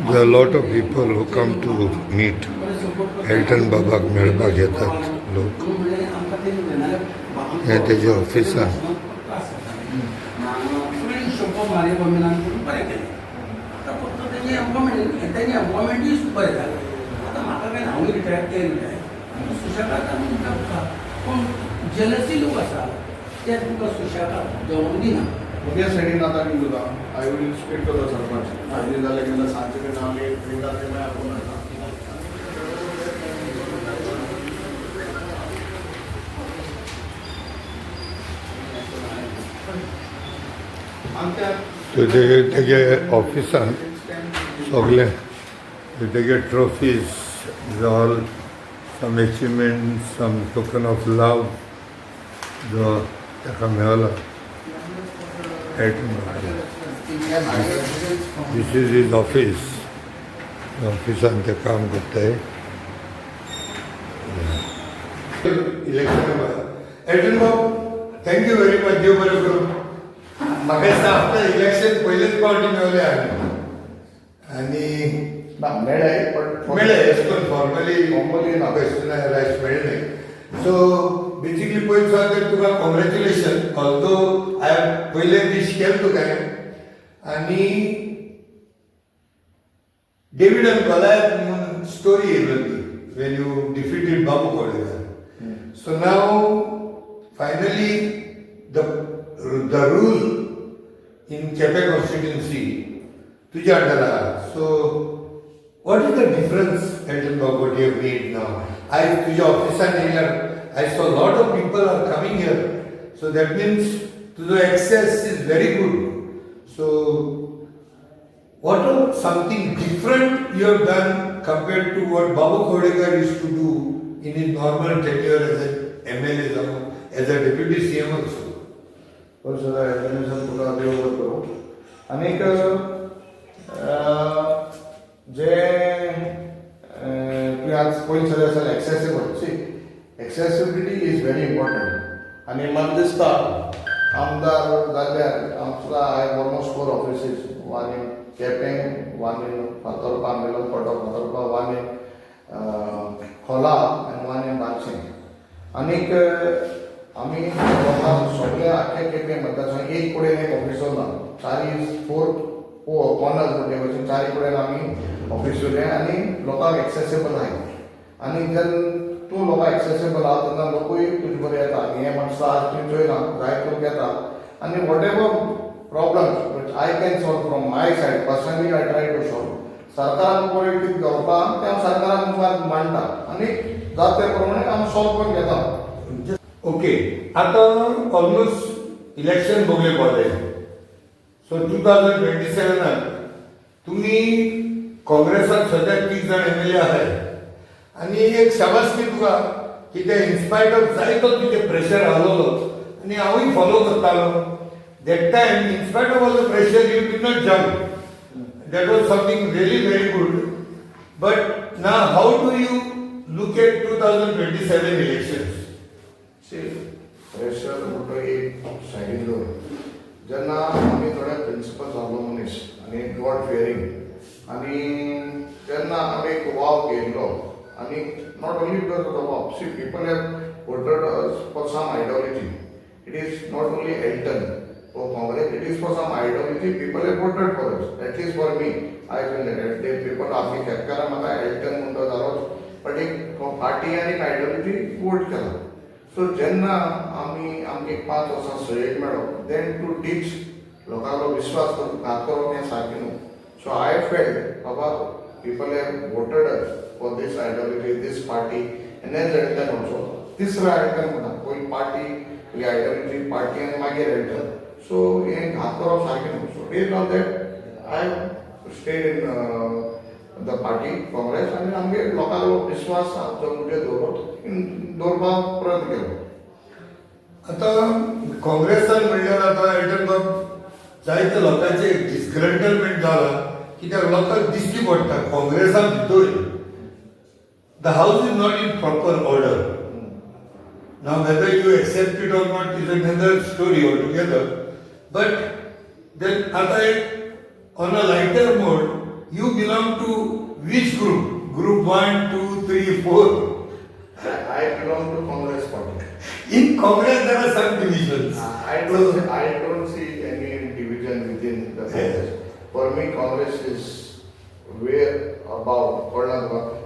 There are a lot of people who come to meet Elton Babak मेळपाक येतात लोक. हे त्याचे ऑफिस आहे. जेलसी लोक आसा ते तुका सुशेगाद देवूंक दिना. उद्या सायडीन आता की तुका I will speak to the sarpanch. आधी जाल्यार गेल्यार सांजचे कडेन आमी ट्रेनार ते मागीर आपूण येता. तेगे ऑफिसान सगळे तेगे trophies all some achievement some token of love जो ताका मेळ्ळा. This is his office. ऑफिसान ते काम करताय. इलेक्शन एल्टन बाब थँक्यू व्हेरी मच. देव बरें करूं. म्हाका दिसता आफ्टर इलेक्शन पयलेच पावटी मेळ्ळे आनी मेळ्ळे पण फॉर्मली रायट्स मेळ्ळे. सो बेसिकली पयलीं तर तुका कॉंग्रॅच्युलेशन. ऑल्दो हांवें पयले दीस केलें तुका आनी डेव्हिड एंड गॉलियथ म्हणून स्टोरी येयल्ली when you defeated Babu Kolekar. So now finally the rule in Kepe Constituency, तुझ्या अंडर आहा. So, what is the difference, Elton Bob, what you have made now? तुझ्या ऑफिसान येयल्यार I saw a lot of people are coming here. So that means तुझो access is very good. So, what are something different you have done compared to what Babu Kodekar used to do in his normal tenure as an MLA, as a deputy CM also? तुका देव बरें करूं. आनीक जे तुवें आज पयलीं सगळें आसा accessible. See accessibility is very important. आनी म्हाका दिसता आमदार जाल्यार आमकां I have almost 4 offices. One in Quepem, one in Fatorpa, मिलन कोट of Fatorpa, one in Khola and one in बार्शीं. आनीक आमी लोकांक सगळे आख्खे केपें मतदारसंघ एक कडेन एक ऑफिस ना. चारी 4 कॉर्नर्स म्हणजे भशेन चारी कडेन आमी ऑफिस दवरलें आनी लोकांक एक्सेसिबल आहाय. आनी जेन्ना तूं लोकांक एक्सेसिबल आहा तेन्ना लोकूय तुजे बरें येता. आनी हें म्हणटा आज तुवें चोयलां जायते लोक येता आनी whatever problems which I can solve from my side personally I try to solve. सरकारान पळय कितें जावपा तें हांव सरकाराक मुखार मांडटा आनी जाता ते प्रमाणे हांव सॉल्व करून घेता. ओके, आता ऑलमोस्ट इलेक्शन बोगले पावले. सो 2027 तुम्ही काँग्रेसात सध्या 30 जण MLA आहात आणि एक शाबासकी तुका कितें इन्स्पायर्ड ऑफ जायतो तुजे प्रेशर आसलो आणि हांवूय फॉलो करतालो. That time inspired of all the pressure you did not jump. That was something really very good. But now how do you look at 2027 elections? Pressure म्हणटा एक सायडीन दवर. जेन्ना आमी थोडे प्रिंसिपल जाल्लो मनीस आनी गॉड फियरींग आनी तेन्ना आमी एक वाव घेयल्लो आनी not only because of the wave. See people have voted for some ideology. It is not only Alton for Congress. It is for some ideology people have voted for us. At least for me I feel that they people आमी केपेकारां म्हाका Elton म्हणटा जालोच but एक party आनी एक ideology vote केला. सो जेन्ना आमी आमगे 5 वर्सां सयेक मेळ्ळो देन टू टीच लोकांचो विश्वास घात करप हें सारकें न्हू. सो आय फेल्ट बाबा people have voted us for this ideology this party and as Elton also. तिसरो एल्टन म्हणटा पयली पार्टी पयली आयडियोलॉजी पार्टी आनी मागीर एल्टन. सो हें घात करप सारकें न्हू. So based on that I stayed in the party Congress आनी आमगे लोकांचो विश्वास जो म्हणजे दवरपाक प्रयत्न केलो. आता काँग्रेसान म्हणल्यार आता एल्टन बाब जायते लोकांचे डिस्ग्रंटलमेंट जाला. कित्याक लोकांक दिश्टी पडटा काँग्रेसान भितर the house is not in proper order. Now whether you accept it or not is another story all together. But then आता एक on a lighter mode, you belong to which group? Group 1, 2, 3, 4. I belong to Congress party. In Congress, there are some divisions. I don't see any division within the Congress. For me, Congress is way above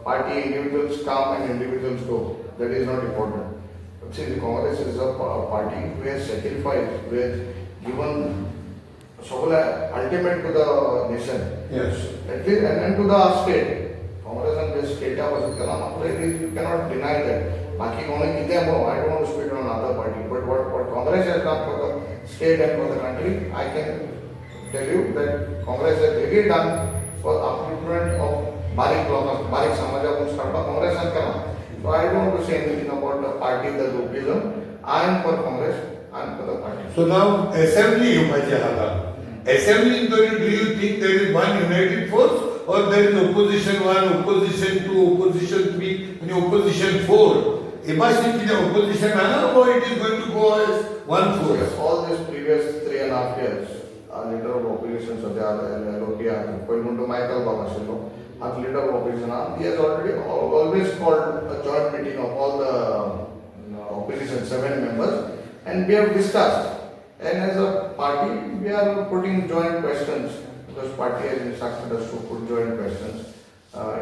party. Individuals come and individuals go. That is not important. See, the Congress is a party who has sacrificed, who has given ultimate to the nation. Yes. At least, and to the state. Congress and the state you cannot deny that. I don't want to speak on another party. But what Congress has done for the state and for the country, I can tell you that Congress has really done for upliftment of Barik Samaja Congress has come. So I don't want to say anything about the party, the groupism. I am for Congress, I am for the party. So now, assembly, assembly, do you think there is one united force? Or there is opposition 1, opposition 2, opposition 3, and opposition 4. Imagine the opposition, or it is going to go as one force. Yes, all these previous 3.5 years, leader of opposition, so they are LOPR, going to Michael Babashilo, as leader of opposition, he has already always called a joint meeting of all the opposition 7 members, and we have discussed. And as a party, we are putting joint questions. Because party has instructed us to put joint questions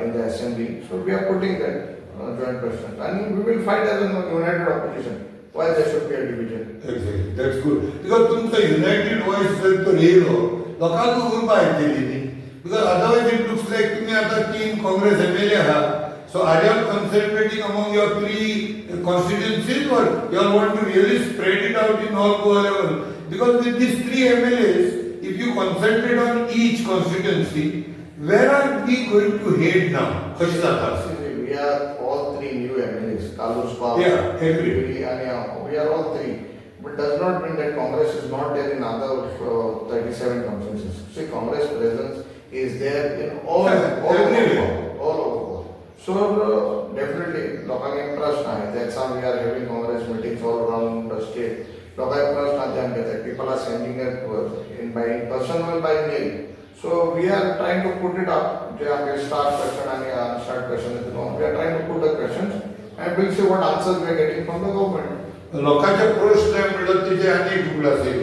in the assembly. So we are putting that joint questions. And we will fight as a united opposition. Why there should be a division? Exactly. That's good. Because तुमचा united voice जर तो रेलो, लोकांना उर्बा येते. Because otherwise it looks like तुम्ही आता 3 Congress MLA आहात. So are you all concentrating among your 3 constituencies, or you all want to really spread it out in all Goa level? Because with these 3 MLAs, if you concentrate on each constituency, where are we going to head now? We are all 3 new MLAs. Kaluspa, yeah, agree. We are all 3. But does not mean that Congress is not there in other 37 constituencies. See, Congress presence is there in all over. So definitely, local interest now. That's how we are having Congress meetings all around the state. Local interest, people are sending it by person or by mail. So we are trying to put it up. Start question and start question. We are trying to put the questions and we'll see what answers we are getting from the government. लोकांच्या प्रश्न मिळत तिचे अनेक गुण असेल.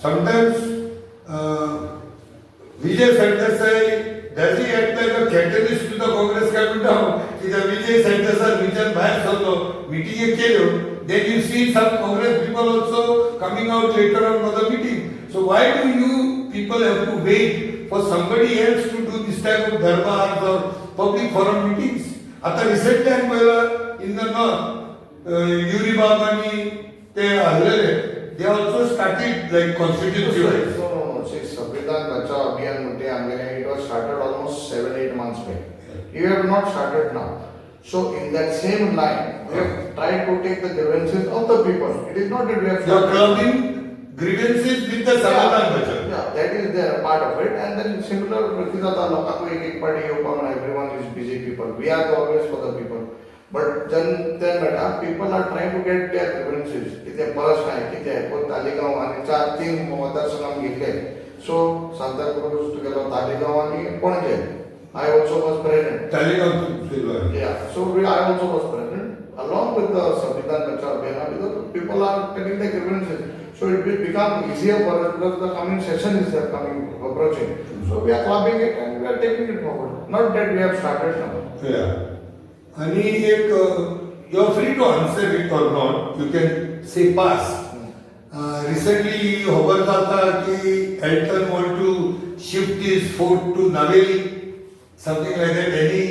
Sometimes Vijay Sardesai, does he act like a catalyst to the Congress coming down? If the Vijay Sardesai region back also meeting a then you see some Congress people also coming out later on for the meeting. So why do you people have to wait for somebody else to do this type of darbars or public forum meetings? आता recently I'm in the north, Yuri Babani, they also started like constituency wise. No. See, SAMVIDAN BACHAV it was started almost 7-8 months back. You have not started now. So in that same line, we have tried to take the grievances of the people. It is not that we have started. You are clubbing grievances with the SAMVIDAN BACHAV. Yeah, that is there, part of it. And then similar, everyone is busy people. We are always for the people. But then people are trying to get their grievances. किती परस नाही, किती आहे, पण तालिगाव आणि 4-3 मतदारसंघ घेतले. So Santacruz to गेलो तालिगाव आणि Panaji. I also was present. Yeah, so I also was present along with the SAMVIDAN BACHAV because people are telling their grievances. So it will become easier for us because the coming session is approaching. So we are clubbing it and we are taking it forward. Not that we have started now. Yeah. And you are free to answer it or not. You can say pass. Recently, Hobarkata ki Elton want to shift his fort to Naveli. Something like that. Any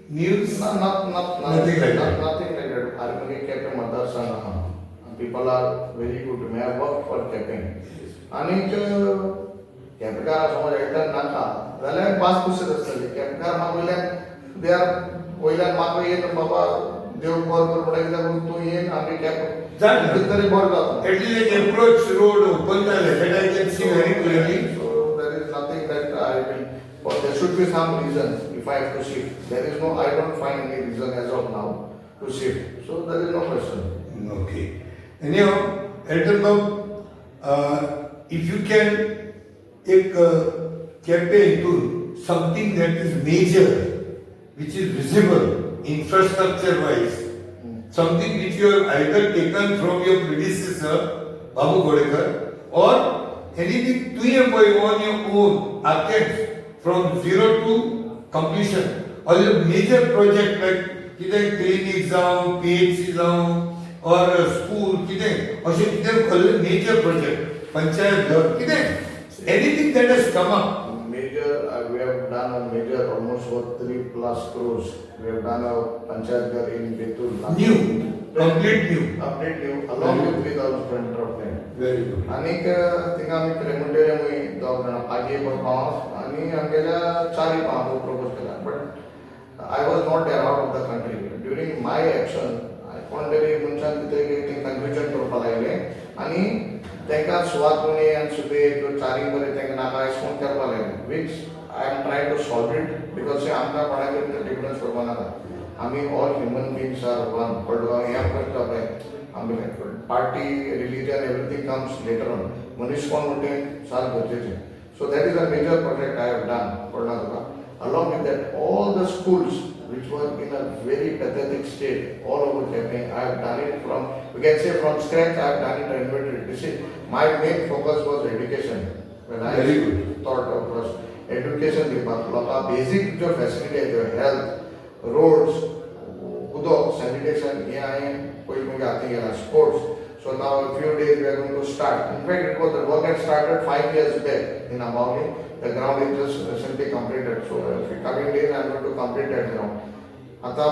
news? Nothing like that. Nothing like that. Armani kept a mother. People are very good. May have worked for capping. And Capcar समोर Elton नाका. त्याला पास पुसे असतात. Capcar मागवल्या they are पहिल्या मागव येत बाबा देव बरोबर पडायला म्हणून तो येईन आम्ही कॅप तरी बोल जातो. At least like approach road open that I can see very clearly. So there is nothing that I will. But there should be some reason if I have to shift. There is no. I don't find any reason as of now to shift. So there is no question. Okay. Anyhow, Elton Bob, if you can एक केपें हितून something that is major, which is visible, infrastructure wise, something which you have either taken from your predecessor, Babu Godekar, or anything to your boy on your own, attempt from zero to completion, or your major project like कितें clinic जावं, PHC जावं, or school कितें, अशें कितें कसलें major project, panchayat घर कितें, anything that has come up. Major, we have done a major almost for 3+ crores. We have done a panchayat ghar in Betul. New, complete new. Complete new, along with 3,000 square meter of land. Very good. आनीक थिंगा आमी क्रेमंटेरियम दोग जाणां पागे पर पावस आनी आमगेल्या चारी पावस प्रपोज केला. But I was not out of the country. During my action, I found very मनशान कितें कन्फ्युजन करपा लागले आनी तांकां सुवात कोणी आनी सुबे चारी बरें तांकां नाका अशें कोण करपा लागले. Which I am trying to solve it because आमकां कोणाकय डिफरन्स करपा नाका. आमी all human beings are one. But हें करता पळय आमी party, religion, everything comes later on. मनीस कोण म्हणटे सार गरजेचें. So that is a major project I have done, Karnataka. Along with that, all the schools which were in a very pathetic state all over Kerala, I have done it from, we can say from scratch, I have done it, renovated. You see, my main focus was education. When I Very good. thought of was education, the basic facility, the health, roads, sanitation, sports. So now a few days we are going to start. In fact, it was the work had started 5 years back in Amauli. The ground is just recently completed. So in coming days I am going to complete that ground. आता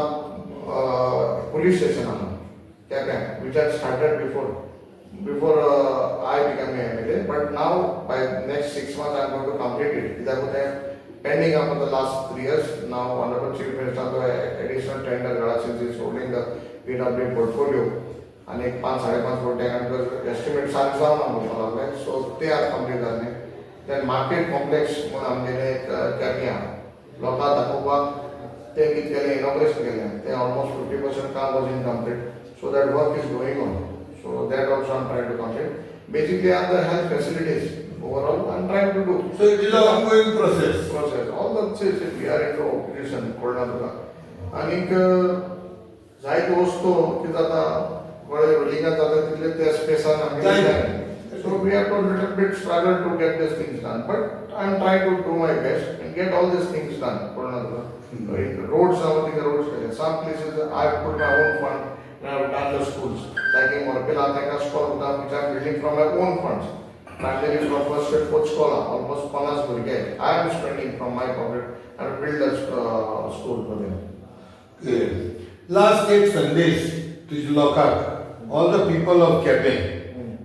police station which had started before I became a MLA. But now by next 6 months I am going to complete it. Pending after the last 3 years. Now Honorable Chief Minister additional tender since he is holding the PW portfolio. And 5-5.5 कोटी estimate सारे जाऊन so they are complete. Then market complex म्हणून आमगेले केल्या लोकां दाखोवपाक ते कितें केलें इनॉग्रेशन केलें ते almost 50% काम was incomplete. So that work is going on. So that also I am trying to complete. Basically on the health facilities overall I am trying to do. So it is an ongoing process. All the things we are into operation Karnataka. आनीक जायत्यो वस्तू कितें जाता बरे रोलिंगां जाता तितले ते स्पेसान आमगे. So we have to a little bit struggle to get these things done. But I am trying to do my best and get all these things done. Roads, some places I have put my own fund and I have done the schools. Like in Morpila, school which I am building from my own funds. Primarily from first to fourth school, almost 50 burge. I am spending from my pocket and build a school for them. Okay. Last take Sandesh to Lokak, all the people of Kepe,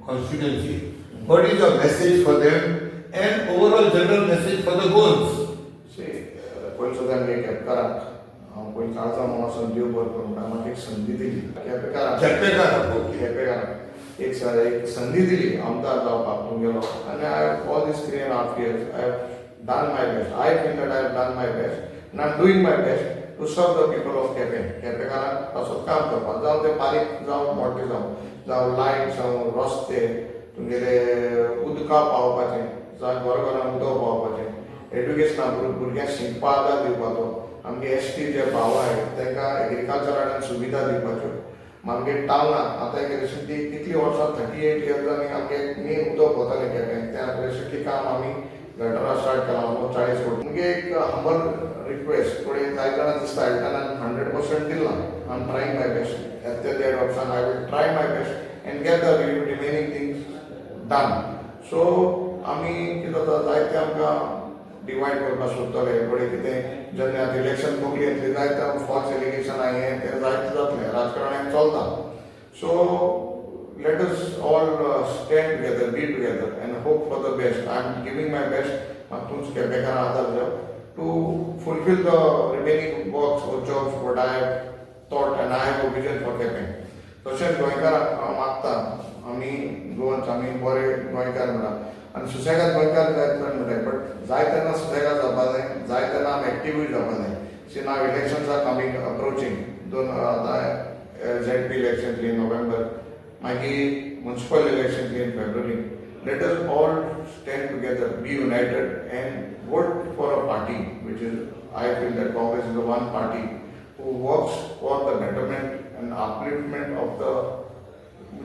Constituency. What is your message for them and overall general message for the goals? See, कोई सुधार नहीं कर करा, कोई काज़ा माना संजीव बोल कर उन्हें एक संधि दिली, क्या पे करा, एक संधि दिली, आमदार जाओ पापन के लोग, and I have all these 3.5 years, I have done my best. I feel that I have done my best, and I am doing my best to serve the people of Kepe. Kepe का असत काम करपा, जाओ ते पाली, जाओ मोटे जाओ light, जाओ रस्ते, तुमगेले उदका पावपाचे, जावं घरां उदक पावपाचें, एड्युकेशना भुरग्यांक शिकपाक दिवपाचो, आमगे एसटी जे भाव आहाय तांकां एग्रीकल्चरान सुविधा दिवपाच्यो. आमगे टावनां आतां एक रिसेंटली कितलीं वर्सां 38 इयर्सांनी आमगे मेन उदक वतालें केपें तें रिसेंटली काम आमी गटरां स्टार्ट केलां ऑलमोस्ट 40 कोटी. मुगे एक हंबल रिक्वेस्ट थोडे जाय जाणां दिसता हेल्थान 100% दिला. I am trying my best. At that option, I will try my best and get the remaining things done. So, आमी कितें जाता जायते आमकां डिवायड करपाक सोदतले थोडे कितें जेन्ना इलेक्शन पगली येतली जायते फॉल्स एलिगेशन हें तें जायते जातलें राजकारणान चलता. So let us all stand together, be together and hope for the best. I am giving my best तुमचे केपेकारां आदार जाव to fulfill the remaining works or jobs what I have thought and I have a vision for Kepe. तशेंच गोंयकारांक हांव मागता आमी Goans आमी बरे गोंयकार म्हणा आनी सुसेगाद गोंयकार जायत म्हणटाय बट जाय तेन्ना सुसेगाद जावपा जाय जाय तेन्ना आमी एक्टिव्हूय जावपा जाय. सी नाव इलेक्शन्स आर कमिंग अप्रोचिंग दोन आतां ZP इलेक्शन इन नोव्हेंबर मागीर municipal election in February let us all stand together, be united, and vote for a party which is, I feel that Congress is the one party who works for the betterment and upliftment of the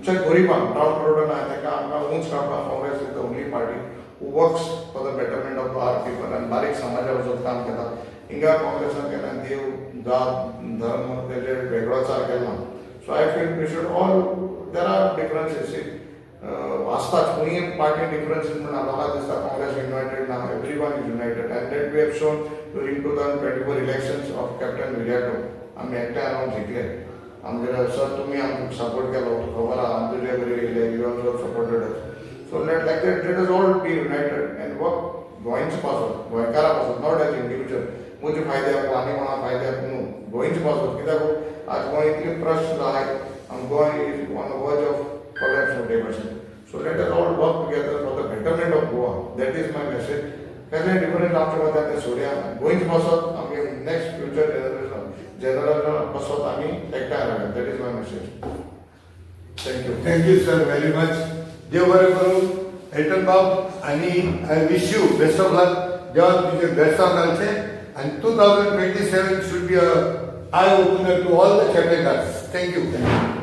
Goriban, downtrodden, I think Congress is the only party who works for the betterment of our people and Barik Samaja काम केला. Inga Congress केला देव जात धर्म तेजे वेगळाचार केला. So I feel we should all, there are differences. Astas, party differences, Congress united now, everyone is united, and that we have shown during 2024 elections of Captain Virato. आम्ही एकट्या around जिंकले. आमचे sir तुम्ही आमकां सपोर्ट केलो खबर आहा आमचे जे बरे गेले you also supported us. So let like that let us all B United and work गोंयचे पासून गोंयकारा पासून नॉट एज इंडिविज्युअल मुझे फायदे आपूं आनी कोणा फायदे आपूं न्हू गोंयचे पासून कित्याक आज गोंय इतली प्रश्न आहाय आनी Goa is on the verge of collapse of democracy. So let us all work together for the betterment of Goa. That is my message. कसले different आमच्या मध्यान ते सोडया गोंयचे पासून आमी नेक्स्ट फ्युचर जनरेशन पासून आमी एकठांय रावया. That is my message. Thank you. Thank you, sir, very much. देव बरें करूं. एटन बाब आणि I wish you best of luck. देवान तुजें बेडसांव घालचें and 2027 should be a eye opener to all the cabinet. Thank you.